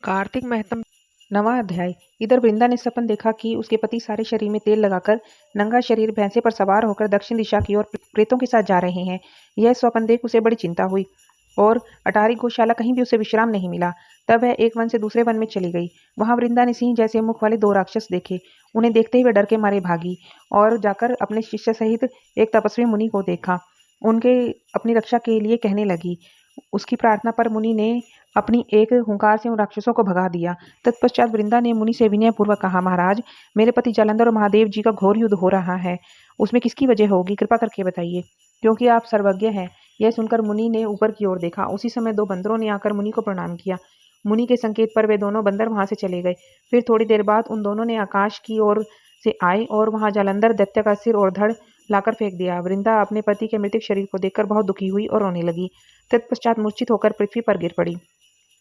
कार्तिक महत्म 9वां अध्याय। इधर वृंदा ने सपन देखा कि उसके पति सारे शरीर में तेल लगाकर नंगा शरीर भैंसे पर सवार होकर दक्षिण दिशा की ओर प्रेतों के साथ जा रहे हैं। यह स्वप्न देख उसे बड़ी चिंता हुई और अटारी गौशाला कहीं भी उसे विश्राम नहीं मिला। तब वह एक वन से दूसरे वन में चली गई। वहां वृंदा ने सिंह जैसे मुख वाले 2 राक्षस देखे। उन्हें देखते ही वह डर के मारे भागी और जाकर अपने शिष्य सहित एक तपस्वी मुनि को देखा। उनके अपनी रक्षा के लिए कहने लगी। उसकी प्रार्थना पर मुनि ने अपनी एक हुंकार से उन राक्षसों को भगा दिया। तत्पश्चात वृंदा ने मुनि से विनयपूर्वक कहा, महाराज, मेरे पति जालंधर और महादेव जी का घोर युद्ध हो रहा है। उसमें किसकी वजह होगी, कृपा करके बताइए, क्योंकि आप सर्वज्ञ हैं। यह सुनकर मुनि ने ऊपर की ओर देखा। उसी समय 2 बंदरों ने आकर मुनि को प्रणाम किया। मुनि के संकेत पर वे दोनों बंदर वहां से चले गए। फिर थोड़ी देर बाद उन दोनों ने आकाश की ओर से आए और वहां जालंधर दैत्य का सिर और धड़ लाकर फेंक दिया। वृंदा अपने पति के मृतक शरीर को देखकर बहुत दुखी हुई और रोने लगी। तत्पश्चात मूर्छित होकर पृथ्वी पर गिर पड़ी।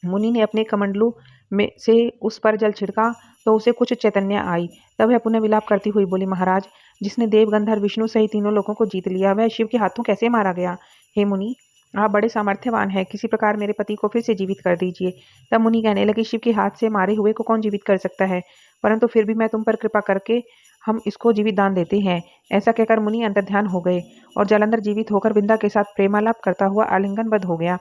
मुनि ने अपने कमंडलू में से उस पर जल छिड़का तो उसे कुछ चैतन्य आई। तब वह पुनः विलाप करती हुई बोली, महाराज, जिसने देव गंधर्व विष्णु सहित तीनों लोगों को जीत लिया, वह शिव के हाथों कैसे मारा गया? हे मुनि, आप बड़े सामर्थ्यवान हैं, किसी प्रकार मेरे पति को फिर से जीवित कर दीजिए। तब मुनि कहने लगे, शिव के हाथ से मारे हुए को कौन जीवित कर सकता है, परंतु फिर भी मैं तुम पर कृपा करके हम इसको जीवित दान देते हैं। ऐसा कहकर मुनि अंतर्ध्यान हो गए और जालंधर जीवित होकर वृंदा के साथ प्रेमालाप करता हुआ आलिंगनबद्ध हो गया।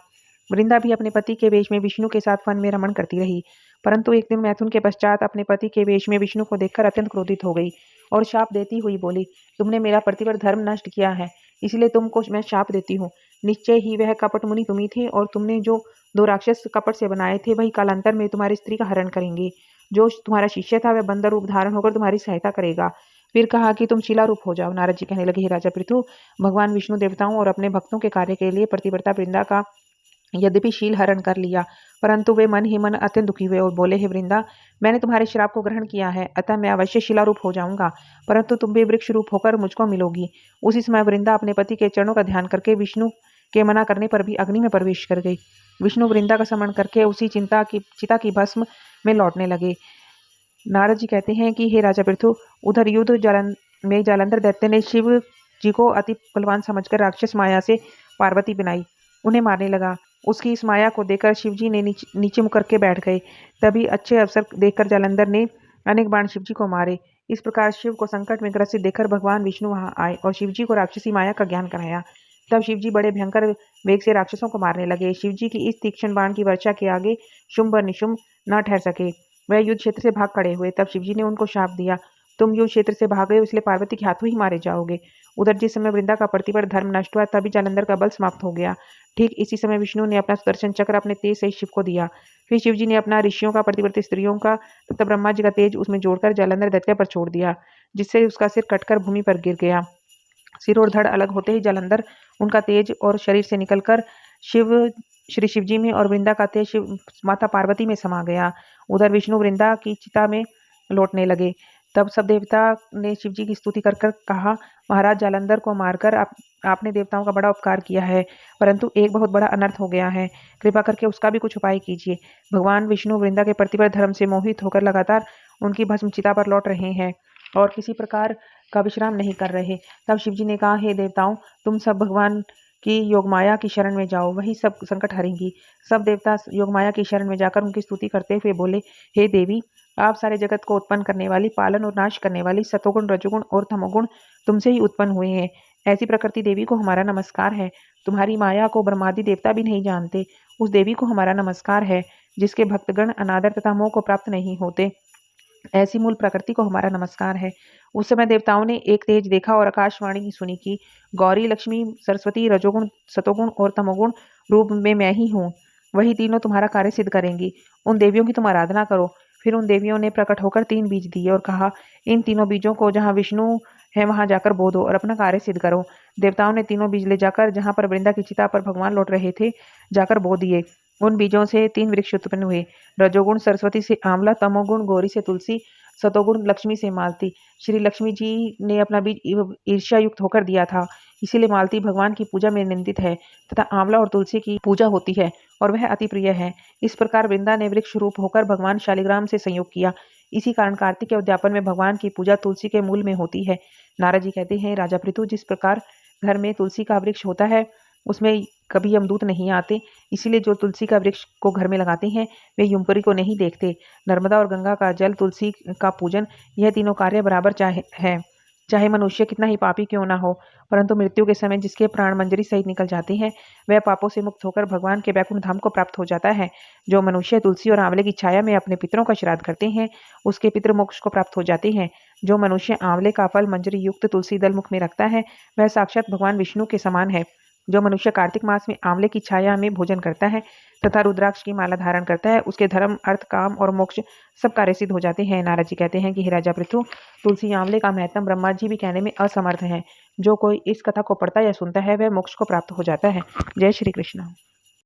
वृंदा भी अपने पति के वेश में विष्णु के साथ वन में रमण करती रही, परंतु एक दिन मैथुन के पश्चात अपने पति के वेश में विष्णु को देखकर अत्यंत क्रोधित हो गई और शाप देती हुई बोली, तुमने मेरा प्रतिवर धर्म नष्ट किया है, इसलिए तुमको मैं शाप देती हूँ। निश्चय ही वह कपट मुनि तुम ही थे और तुमने जो 2 राक्षस कपट से बनाए थे, वही कालांतर में तुम्हारी स्त्री का हरण करेंगे। जो तुम्हारा शिष्य था वह बंदर रूप धारण होकर तुम्हारी सहायता करेगा। फिर कहा कि तुम शिला रूप हो जाओ। नारद जी कहने लगे, हे राजा पृथु, भगवान विष्णु देवताओं और अपने भक्तों के कार्य के लिए प्रतिव्रता वृंदा का यद्यपि शील हरण कर लिया, परंतु वे मन ही मन अत्यंत दुखी हुए और बोले, हे वृंदा, मैंने तुम्हारे श्राप को ग्रहण किया है, अतः मैं अवश्य शिलारूप हो जाऊंगा, परंतु तुम भी वृक्ष रूप होकर मुझको मिलोगी। उसी समय वृंदा अपने पति के चरणों का ध्यान करके विष्णु के मना करने पर भी अग्नि में प्रवेश कर गई। विष्णु वृंदा का स्मरण करके उसी चिता की भस्म में लौटने लगे। नारद जी कहते हैं कि हे राजा पृथु, उधर युद्ध जालंधर दैत्य ने शिव जी को अति बलवान समझकर राक्षस माया से पार्वती बनाई, उन्हें मारने लगा। उसकी इस माया को देखकर शिवजी ने नीचे मुकर के बैठ गए। तभी अच्छे अवसर देखकर जालंधर ने अनेक बाण शिवजी को मारे। इस प्रकार शिव को संकट में ग्रसित देखकर भगवान विष्णु वहां आए और शिवजी को राक्षसी माया का ज्ञान कराया। तब शिवजी बड़े भयंकर वेग से राक्षसों को मारने लगे। शिवजी की इस तीक्ष्ण बाण की वर्षा के आगे शुंभ और निशुंभ न ठहर सके। वह युद्ध क्षेत्र से भाग खड़े हुए। तब शिवजी ने उनको शाप दिया, तुम युद्ध क्षेत्र से भागे हो, इसलिए पार्वती के हाथों ही मारे जाओगे। उधर जिस समय वृंदा का प्रतिवर धर्म नष्ट हुआ, तभी जालंधर का बल समाप्त हो गया। ठीक इसी समय विष्णु ने अपना सुदर्शन चक्र अपने तेज से शिव को दिया। फिर शिवजी ने अपना ऋषियों का, प्रतिवर्ती स्त्रियों का तथा ब्रह्मा जी का तेज उसमें जोड़कर जालंधर दैत्य पर छोड़ दिया, जिससे उसका सिर कटकर भूमि पर गिर गया। सिर और धड़ अलग होते ही जालंधर उनका तेज और शरीर से निकलकर श्री शिवजी में और वृंदा का तेज माता पार्वती में समा गया। उधर विष्णु वृंदा की चिता में लौटने लगे। तब सब देवता ने शिवजी की स्तुति कर कर कहा, महाराज, जालंधर को मारकर आपने देवताओं का बड़ा उपकार किया है, परंतु एक बहुत बड़ा अनर्थ हो गया है, कृपा करके उसका भी कुछ उपाय कीजिए। भगवान विष्णु वृंदा के प्रतिवर धर्म से मोहित होकर लगातार उनकी भस्म चिता पर लौट रहे हैं और किसी प्रकार का विश्राम नहीं कर रहे। तब शिवजी ने कहा, हे देवताओं, तुम सब भगवान की योगमाया की शरण में जाओ, वही सब संकट हरेंगी। सब देवता योगमाया की शरण में जाकर उनकी स्तुति करते हुए बोले, हे देवी, आप सारे जगत को उत्पन्न करने वाली, पालन और नाश करने वाली, सतोगुण, रजोगुण और तमोगुण तुमसे ही उत्पन्न हुए हैं। ऐसी प्रकृति देवी को हमारा नमस्कार है। तुम्हारी माया को ब्रह्मादि देवता भी नहीं जानते। उस देवी को हमारा नमस्कार है, जिसके भक्तगण अनादर तथा मोह को प्राप्त नहीं होते। ऐसी मूल प्रकृति को हमारा नमस्कार है। उस समय देवताओं ने एक तेज देखा और आकाशवाणी सुनी कि गौरी, लक्ष्मी, सरस्वती, रजोगुण, सतोगुण और तमोगुण रूप में मैं ही हूँ। वही तीनों तुम्हारा कार्य सिद्ध करेंगी। उन देवियों की तुम आराधना करो। फिर उन देवियों ने प्रकट होकर 3 बीज दिए और कहा, इन तीनों बीजों को जहाँ विष्णु है वहां जाकर बो दो और अपना कार्य सिद्ध करो। देवताओं ने तीनों बीज ले जाकर जहां पर वृंदा की चिता पर भगवान लौट रहे थे जाकर बो दिए। उन बीजों से 3 वृक्ष उत्पन्न हुए। रजोगुण सरस्वती से आंवला, तमोगुण गौरी से तुलसी, सतोगुण लक्ष्मी से मालती। श्री लक्ष्मी जी ने अपना बीज ईर्ष्या युक्त होकर दिया था, इसीलिए मालती भगवान की पूजा में निंदित है तथा आंवला और तुलसी की पूजा होती है और वह अति प्रिय है। इस प्रकार वृंदा ने वृक्ष रूप होकर भगवान शालिग्राम से संयोग किया। इसी कारण कार्तिक के उद्यापन में भगवान की पूजा तुलसी के मूल में होती है। नारद जी कहते हैं, राजा पृथु, जिस प्रकार घर में तुलसी का वृक्ष होता है, उसमें कभी यमदूत नहीं आते। इसीलिए जो तुलसी का वृक्ष को घर में लगाते हैं वे यमपुरी को नहीं देखते। नर्मदा और गंगा का जल, तुलसी का पूजन, यह तीनों कार्य बराबर चाहे मनुष्य कितना ही पापी क्यों ना हो, परंतु मृत्यु के समय जिसके प्राण मंजरी सहित निकल जाते हैं वह पापों से मुक्त होकर भगवान के वैकुंठ धाम को प्राप्त हो जाता है। जो मनुष्य तुलसी और आंवले की छाया में अपने पितरों का श्राद्ध करते हैं उसके पितृ मोक्ष को प्राप्त हो जाते हैं। जो मनुष्य आंवले का फल मंजरी युक्त तुलसी दल मुख में रखता है वह साक्षात भगवान विष्णु के समान है। जो मनुष्य कार्तिक मास में आंवले की छाया में भोजन करता है तथा रुद्राक्ष की माला धारण करता है उसके धर्म, अर्थ, काम और मोक्ष सब कार्य सिद्ध हो जाते हैं। नारद जी कहते हैं कि हे राजा पृथु, तुलसी आंवले का महत्व ब्रह्मा जी भी कहने में असमर्थ हैं। जो कोई इस कथा को पढ़ता या सुनता है वह मोक्ष को प्राप्त हो जाता है। जय श्री कृष्ण।